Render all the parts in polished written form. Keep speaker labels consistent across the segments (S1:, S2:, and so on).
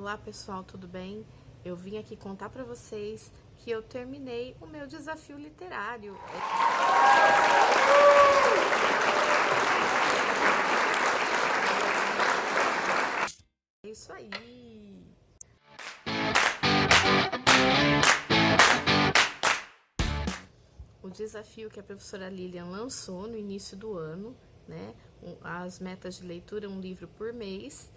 S1: Olá pessoal, tudo bem? Eu vim aqui contar para vocês que eu terminei o meu desafio literário. É isso aí! O desafio que a professora Lilian lançou no início do ano, né? As metas de leitura, um livro por mês.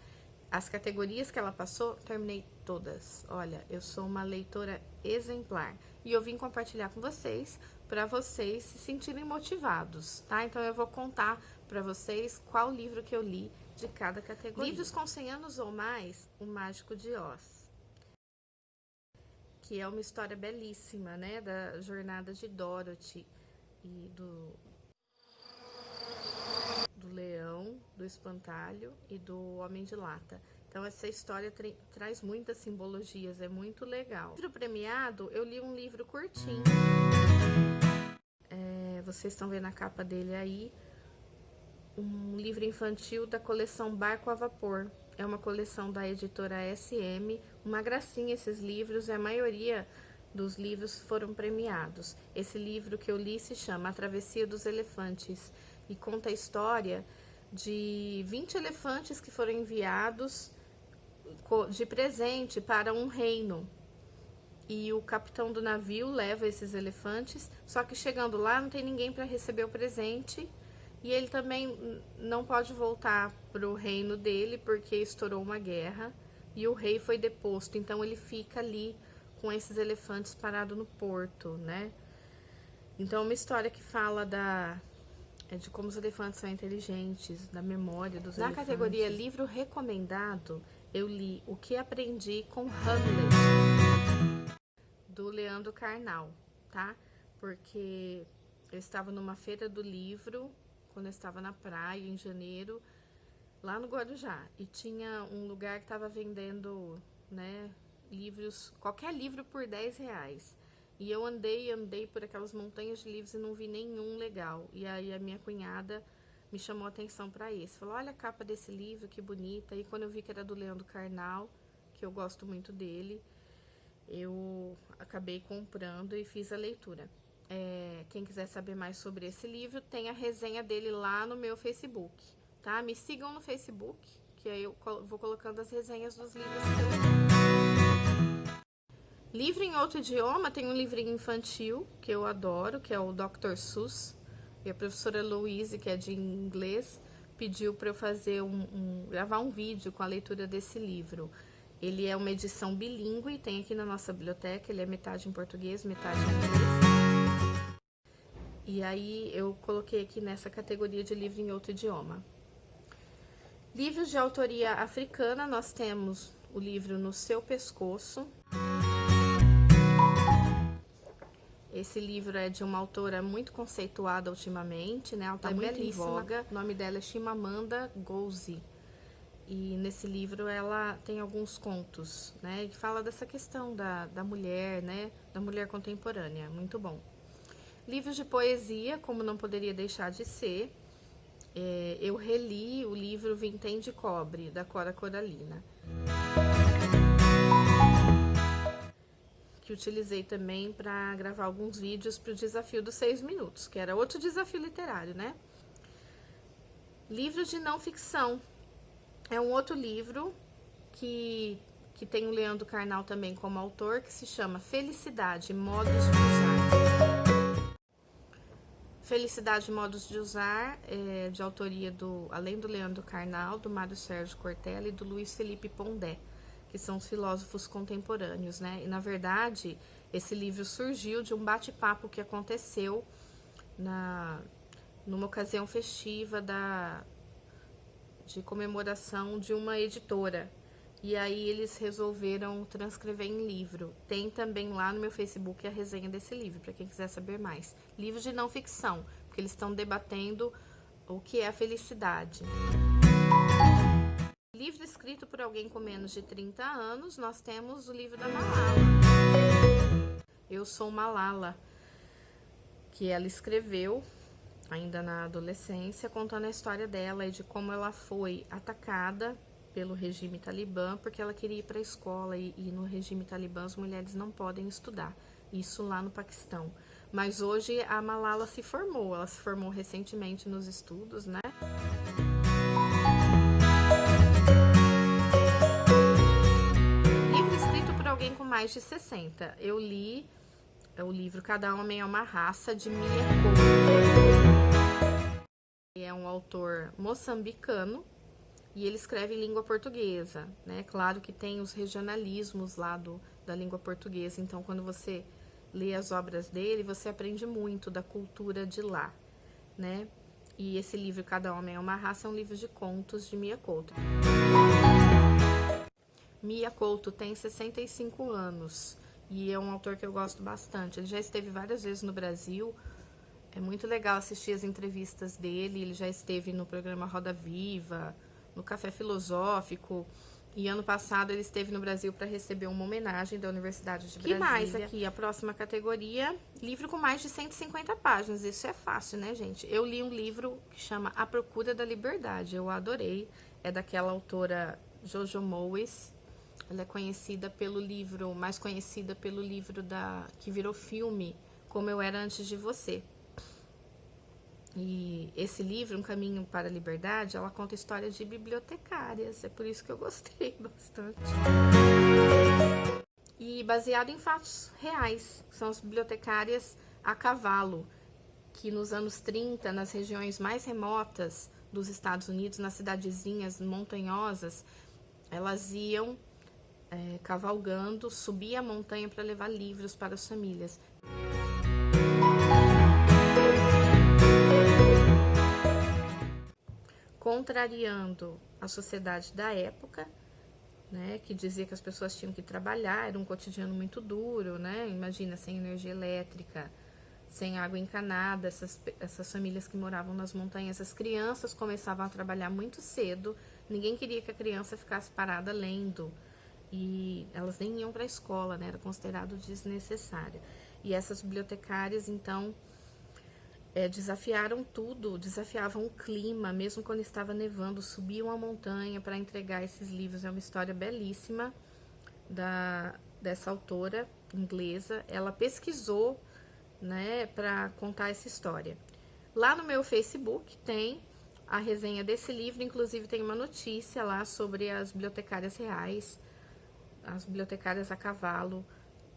S1: As categorias que ela passou, terminei todas. Olha, eu sou uma leitora exemplar e eu vim compartilhar com vocês para vocês se sentirem motivados, tá? Então eu vou contar para vocês qual livro que eu li de cada categoria. Livros com 100 anos ou mais, O Mágico de Oz, que é uma história belíssima, né, da jornada de Dorothy e do leão, do espantalho e do homem de lata. Então essa história traz muitas simbologias, é muito legal. Livro premiado, eu li um livro curtinho. Vocês estão vendo a capa dele aí. Um livro infantil da coleção Barco a Vapor. É uma coleção da editora SM. Uma gracinha esses livros, e a maioria dos livros foram premiados. Esse livro que eu li se chama A Travessia dos Elefantes e conta a história de 20 elefantes que foram enviados de presente para um reino. E o capitão do navio leva esses elefantes, só que chegando lá não tem ninguém para receber o presente. E ele também não pode voltar para o reino dele porque estourou uma guerra e o rei foi deposto. Então ele fica ali com esses elefantes parados no porto, né? Então, uma história que fala de como os elefantes são inteligentes, da memória dos elefantes. Na categoria livro recomendado, eu li O que Aprendi com Hamlet, do Leandro Carnal, tá? Porque eu estava numa feira do livro, quando eu estava na praia, em janeiro, lá no Guarujá. E tinha um lugar que estava vendendo, né, livros, qualquer livro por R$10. E eu andei por aquelas montanhas de livros e não vi nenhum legal. E aí a minha cunhada me chamou a atenção para esse. Falou, olha a capa desse livro, que bonita. E quando eu vi que era do Leandro Carnal, que eu gosto muito dele, eu acabei comprando e fiz a leitura. Quem quiser saber mais sobre esse livro, tem a resenha dele lá no meu Facebook, tá? Me sigam no Facebook, que aí eu vou colocando as resenhas dos livros que eu li. Livro em outro idioma, tem um livrinho infantil que eu adoro, que é o Dr. Seuss. E a professora Louise, que é de inglês, pediu para eu fazer gravar um vídeo com a leitura desse livro. Ele é uma edição bilíngue, tem aqui na nossa biblioteca, ele é metade em português, metade em inglês. E aí eu coloquei aqui nessa categoria de livro em outro idioma. Livros de autoria africana, nós temos o livro No Seu Pescoço. Esse livro é de uma autora muito conceituada ultimamente, né? Ela tá muito em voga. O nome dela é Chimamanda Ngozi. E nesse livro ela tem alguns contos, né? Que fala dessa questão da mulher, né? Da mulher contemporânea. Muito bom. Livros de poesia, como não poderia deixar de ser. Eu reli o livro Vintém de Cobre, da Cora Coralina. Que utilizei também para gravar alguns vídeos para o desafio dos 6 minutos, que era outro desafio literário, né? Livros de não ficção. É um outro livro que tem o Leandro Carnal também como autor, que se chama Felicidade, Modos de Usar. Felicidade, Modos de Usar, é de autoria além do Leandro Carnal, do Mário Sérgio Cortella e do Luiz Felipe Pondé, que são os filósofos contemporâneos, né? E, na verdade, esse livro surgiu de um bate-papo que aconteceu numa ocasião festiva de comemoração de uma editora. E aí eles resolveram transcrever em livro. Tem também lá no meu Facebook a resenha desse livro, para quem quiser saber mais. Livro de não ficção, porque eles estão debatendo o que é a felicidade. Livro escrito por alguém com menos de 30 anos, nós temos o livro da Malala. Eu Sou Malala, que ela escreveu ainda na adolescência, contando a história dela e de como ela foi atacada pelo regime talibã, porque ela queria ir para a escola e no regime talibã as mulheres não podem estudar. Isso lá no Paquistão. Mas hoje a Malala se formou, ela se formou recentemente nos estudos, né? Livro escrito por alguém com mais de 60. Eu li o livro Cada Homem é uma Raça, de Mia Couto. Ele é um autor moçambicano e ele escreve em língua portuguesa, né? Claro que tem os regionalismos lá da língua portuguesa, então quando você lê as obras dele, você aprende muito da cultura de lá, né? E esse livro, Cada Homem é uma Raça, é um livro de contos de Mia Couto. Mia Couto tem 65 anos e é um autor que eu gosto bastante. Ele já esteve várias vezes no Brasil, é muito legal assistir as entrevistas dele. Ele já esteve no programa Roda Viva, no Café Filosófico, e ano passado ele esteve no Brasil para receber uma homenagem da Universidade de Brasília. Que mais aqui? A próxima categoria, livro com mais de 150 páginas. Isso é fácil, né, gente? Eu li um livro que chama A Procura da Liberdade. Eu adorei. É daquela autora Jojo Moyes. Ela é conhecida pelo livro, mais conhecida pelo livro que virou filme, Como Eu Era Antes de Você. E esse livro, Um Caminho para a Liberdade, ela conta a história de bibliotecárias. É por isso que eu gostei bastante. E baseado em fatos reais. São as bibliotecárias a cavalo, que nos anos 30, nas regiões mais remotas dos Estados Unidos, nas cidadezinhas montanhosas, elas iam cavalgando, subir a montanha para levar livros para as famílias. Contrariando a sociedade da época, né, que dizia que as pessoas tinham que trabalhar, era um cotidiano muito duro, né? Imagina, sem energia elétrica, sem água encanada, essas famílias que moravam nas montanhas, as crianças começavam a trabalhar muito cedo, ninguém queria que a criança ficasse parada lendo, e elas nem iam para a escola, né? Era considerado desnecessário. E essas bibliotecárias, então, desafiaram tudo, desafiavam o clima, mesmo quando estava nevando, subiam a montanha para entregar esses livros. É uma história belíssima dessa autora inglesa. Ela pesquisou, né, para contar essa história. Lá no meu Facebook tem a resenha desse livro, inclusive tem uma notícia lá sobre as bibliotecárias reais, as bibliotecárias a cavalo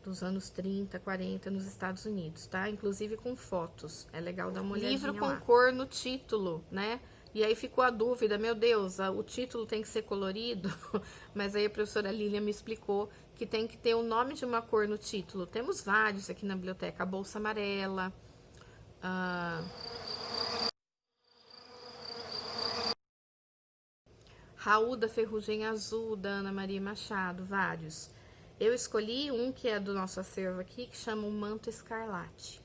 S1: dos anos 30, 40 nos Estados Unidos, tá? Inclusive com fotos. É legal dar uma olhadinha lá. Livro com cor no título, né? E aí ficou a dúvida, meu Deus, o título tem que ser colorido? Mas aí a professora Lília me explicou que tem que ter o nome de uma cor no título. Temos vários aqui na biblioteca. A bolsa amarela, Raul da Ferrugem Azul, da Ana Maria Machado, vários. Eu escolhi um que é do nosso acervo aqui, que chama O Manto Escarlate,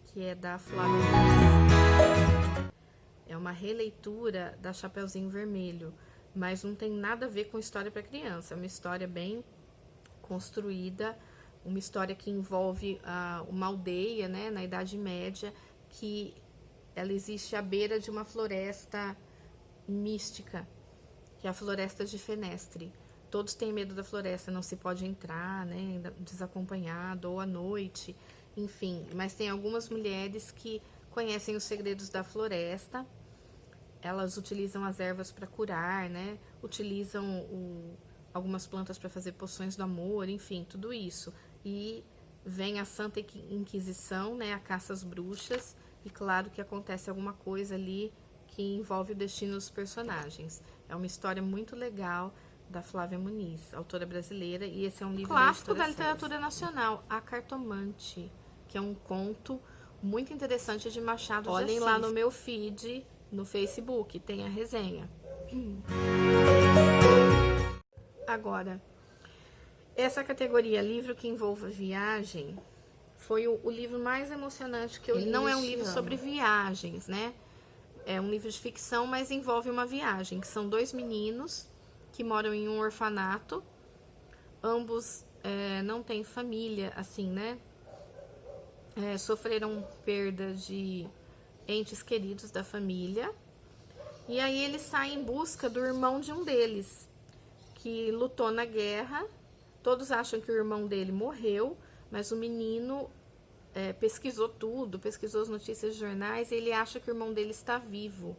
S1: que é da Flávia Muniz. É uma releitura da Chapeuzinho Vermelho, mas não tem nada a ver com história para criança. É uma história bem construída, uma história que envolve uma aldeia, né, na Idade Média, que ela existe à beira de uma floresta mística, que é a Floresta de Fenestre. Todos têm medo da floresta, não se pode entrar, né, desacompanhado ou à noite, enfim. Mas tem algumas mulheres que conhecem os segredos da floresta. Elas utilizam as ervas para curar, né, utilizam algumas plantas para fazer poções do amor, enfim, tudo isso. E vem a Santa Inquisição, né, a caça às bruxas, e claro que acontece alguma coisa ali que envolve o destino dos personagens. É uma história muito legal da Flávia Muniz, autora brasileira, e esse é um livro clássico da literatura nacional, A Cartomante, que é um conto muito interessante de Machado de Assis. Olhem lá no meu feed, no Facebook, tem a resenha. Agora, essa categoria, livro que envolva viagem, foi o livro mais emocionante que eu li. Ele não é um livro sobre viagens, né? É um livro de ficção, mas envolve uma viagem, que são dois meninos que moram em um orfanato. Ambos não têm família, assim, né? Sofreram perda de entes queridos da família. E aí eles saem em busca do irmão de um deles. que lutou na guerra. Todos acham que o irmão dele morreu, mas o menino pesquisou tudo, pesquisou as notícias de jornais, e ele acha que o irmão dele está vivo,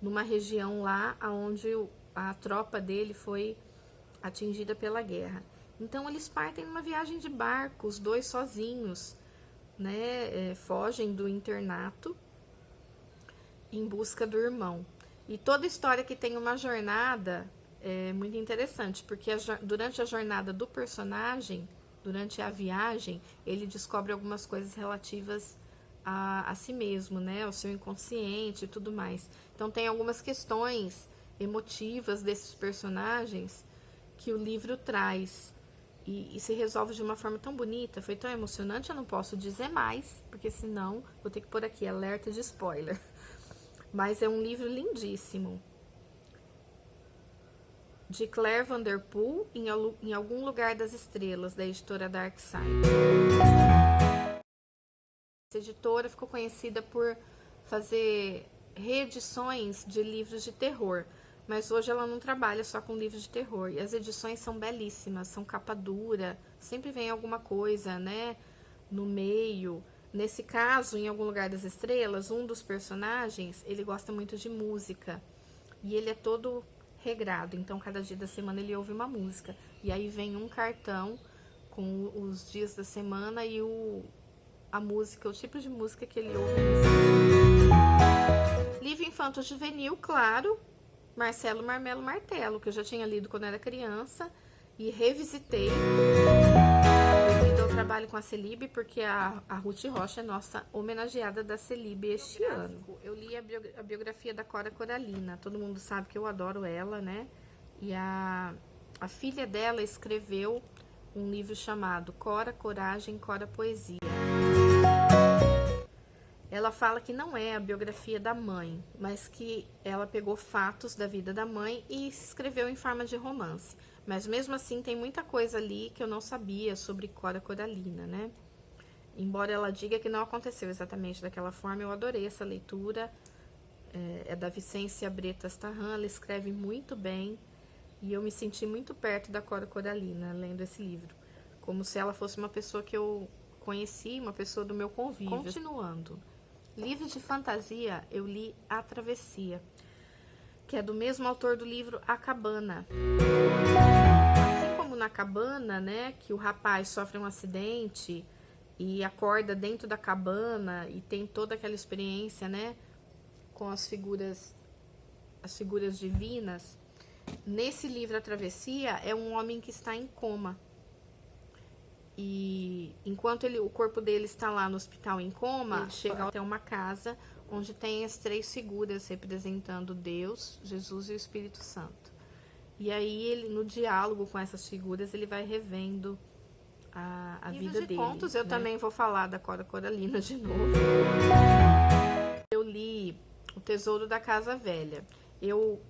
S1: numa região lá onde a tropa dele foi atingida pela guerra. Então eles partem numa viagem de barco, os dois sozinhos, né? Fogem do internato em busca do irmão. E toda história que tem uma jornada é muito interessante, porque durante a jornada do personagem, durante a viagem, ele descobre algumas coisas relativas a si mesmo, né? Ao seu inconsciente e tudo mais. Então tem algumas questões emotivas desses personagens que o livro traz e se resolve de uma forma tão bonita, foi tão emocionante. Eu não posso dizer mais, porque senão vou ter que pôr aqui alerta de spoiler. Mas é um livro lindíssimo, de Claire Vanderpool, em Algum Lugar das Estrelas, da editora Dark Side. Essa editora ficou conhecida por fazer reedições de livros de terror, mas hoje ela não trabalha só com livros de terror, e as edições são belíssimas, são capa dura, sempre vem alguma coisa, né, no meio. Nesse caso, em Algum Lugar das Estrelas, um dos personagens, ele gosta muito de música, e ele é todo regrado, então cada dia da semana ele ouve uma música, e aí vem um cartão com os dias da semana e a música, o tipo de música que ele ouve nesse dia. Livro infanto-juvenil, claro, Marcelo Marmelo Martelo, que eu já tinha lido quando era criança e revisitei devido ao trabalho com a Celibe, porque a Ruth Rocha é nossa homenageada da Celibe este ano. Eu li a biografia da Cora Coralina, todo mundo sabe que eu adoro ela, né? E a filha dela escreveu um livro chamado Cora Coragem, Cora Poesia. Ela fala que não é a biografia da mãe, mas que ela pegou fatos da vida da mãe e escreveu em forma de romance. Mas mesmo assim tem muita coisa ali que eu não sabia sobre Cora Coralina, né? Embora ela diga que não aconteceu exatamente daquela forma, eu adorei essa leitura. É da Vicência Bretas Tarran, ela escreve muito bem e eu me senti muito perto da Cora Coralina lendo esse livro, como se ela fosse uma pessoa que eu conheci, uma pessoa do meu convívio. Continuando, livro de fantasia, eu li A Travessia, que é do mesmo autor do livro A Cabana. Assim como na cabana, né, que o rapaz sofre um acidente e acorda dentro da cabana e tem toda aquela experiência, né, com as figuras divinas. Nesse livro A Travessia é um homem que está em coma. E enquanto o corpo dele está lá no hospital em coma, ele chega até uma casa onde tem as três figuras representando Deus, Jesus e o Espírito Santo. E aí ele, no diálogo com essas figuras, ele vai revendo a vida dele. Contos, eu também vou falar da Cora Coralina de novo. Eu li O Tesouro da Casa Velha. Eu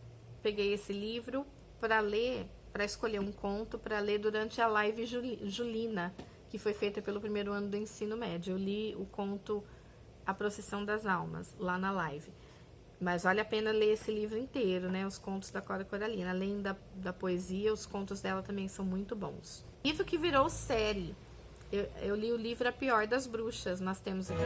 S1: peguei esse livro para ler, para escolher um conto para ler durante a live julina, que foi feita pelo primeiro ano do ensino médio. Eu li o conto A Procissão das Almas, lá na live. Mas vale a pena ler esse livro inteiro, né? Os contos da Cora Coralina. Além da poesia, os contos dela também são muito bons. Livro que virou série. Eu li o livro A Pior das Bruxas. Nós temos aqui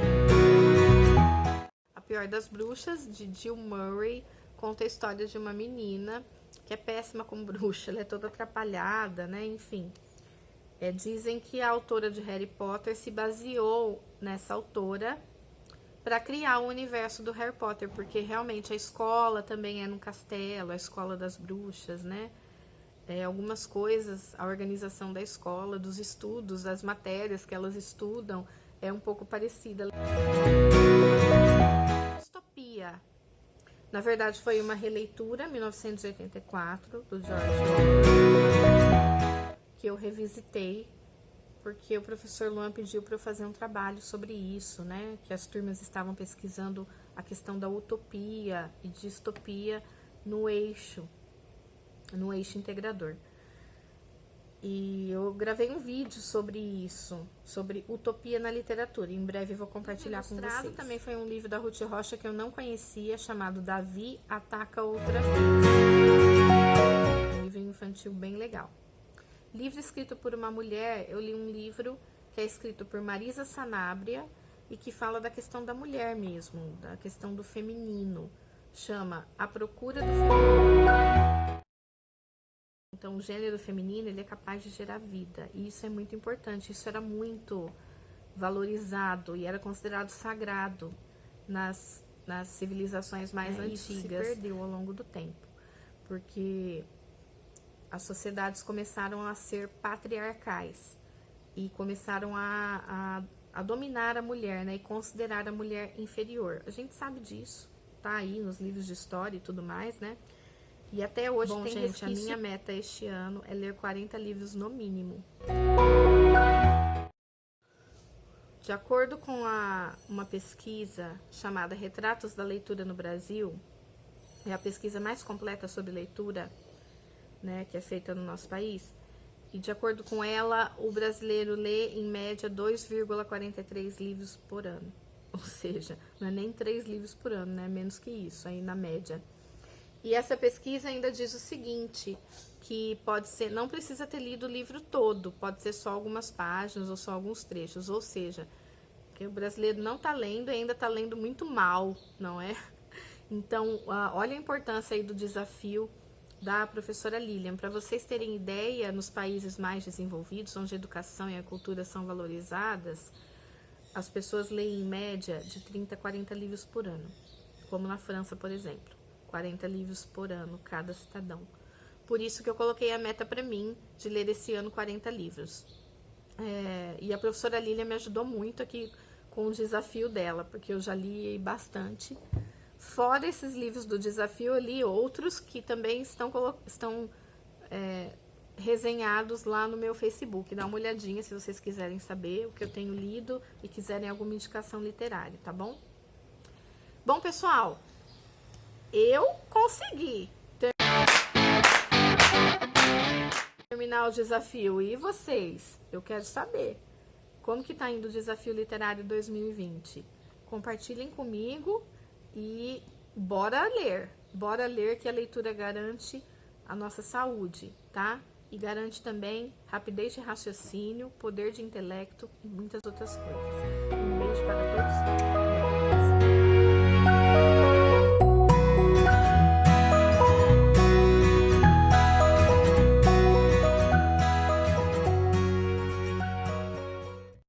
S1: A Pior das Bruxas, de Jill Murray. Conta a história de uma menina que é péssima como bruxa. Ela é toda atrapalhada, né? Enfim. Dizem que a autora de Harry Potter se baseou nessa autora para criar o universo do Harry Potter, porque realmente a escola também é no castelo, a escola das bruxas, né? Algumas coisas, a organização da escola, dos estudos, das matérias que elas estudam, é um pouco parecida. Distopia. Na verdade, foi uma releitura, 1984, do George Orwell, que eu revisitei, porque o professor Luan pediu para eu fazer um trabalho sobre isso, né? Que as turmas estavam pesquisando a questão da utopia e distopia no eixo integrador. E eu gravei um vídeo sobre isso, sobre utopia na literatura. Em breve eu vou compartilhar com vocês. Também foi um livro da Ruth Rocha que eu não conhecia, chamado Davi Ataca Outra Vez. Um livro livro infantil bem legal. Livro escrito por uma mulher, eu li um livro que é escrito por Marisa Sanabria e que fala da questão da mulher mesmo, da questão do feminino. Chama A Procura do Feminino. Então, o gênero feminino, ele é capaz de gerar vida, e isso é muito importante. Isso era muito valorizado e era considerado sagrado nas civilizações mais antigas. Isso se perdeu ao longo do tempo, porque as sociedades começaram a ser patriarcais e começaram a dominar a mulher, né, e considerar a mulher inferior. A gente sabe disso, tá aí nos livros de história e tudo mais, né? E até hoje tem resquício. A minha meta este ano é ler 40 livros no mínimo. De acordo com uma pesquisa chamada Retratos da Leitura no Brasil, é a pesquisa mais completa sobre leitura, né, que é feita no nosso país, e de acordo com ela, o brasileiro lê em média 2,43 livros por ano. Ou seja, não é nem 3 livros por ano, né? Menos que isso, aí na média. E essa pesquisa ainda diz o seguinte, que pode ser, não precisa ter lido o livro todo, pode ser só algumas páginas ou só alguns trechos, ou seja, que o brasileiro não está lendo e ainda está lendo muito mal, não é? Então, olha a importância aí do desafio da professora Lilian. Para vocês terem ideia, nos países mais desenvolvidos, onde a educação e a cultura são valorizadas, as pessoas leem em média de 30 a 40 livros por ano, como na França, por exemplo. 40 livros por ano, cada cidadão. Por isso que eu coloquei a meta para mim de ler esse ano 40 livros. E a professora Lília me ajudou muito aqui com o desafio dela, porque eu já li bastante. Fora esses livros do desafio, eu li outros que também estão resenhados lá no meu Facebook. Dá uma olhadinha se vocês quiserem saber o que eu tenho lido e quiserem alguma indicação literária, tá bom? Bom, pessoal, eu consegui terminar o desafio. E vocês? Eu quero saber. Como que tá indo o Desafio Literário 2020? Compartilhem comigo e bora ler. Bora ler, que a leitura garante a nossa saúde, tá? E garante também rapidez de raciocínio, poder de intelecto e muitas outras coisas. Um beijo para todos.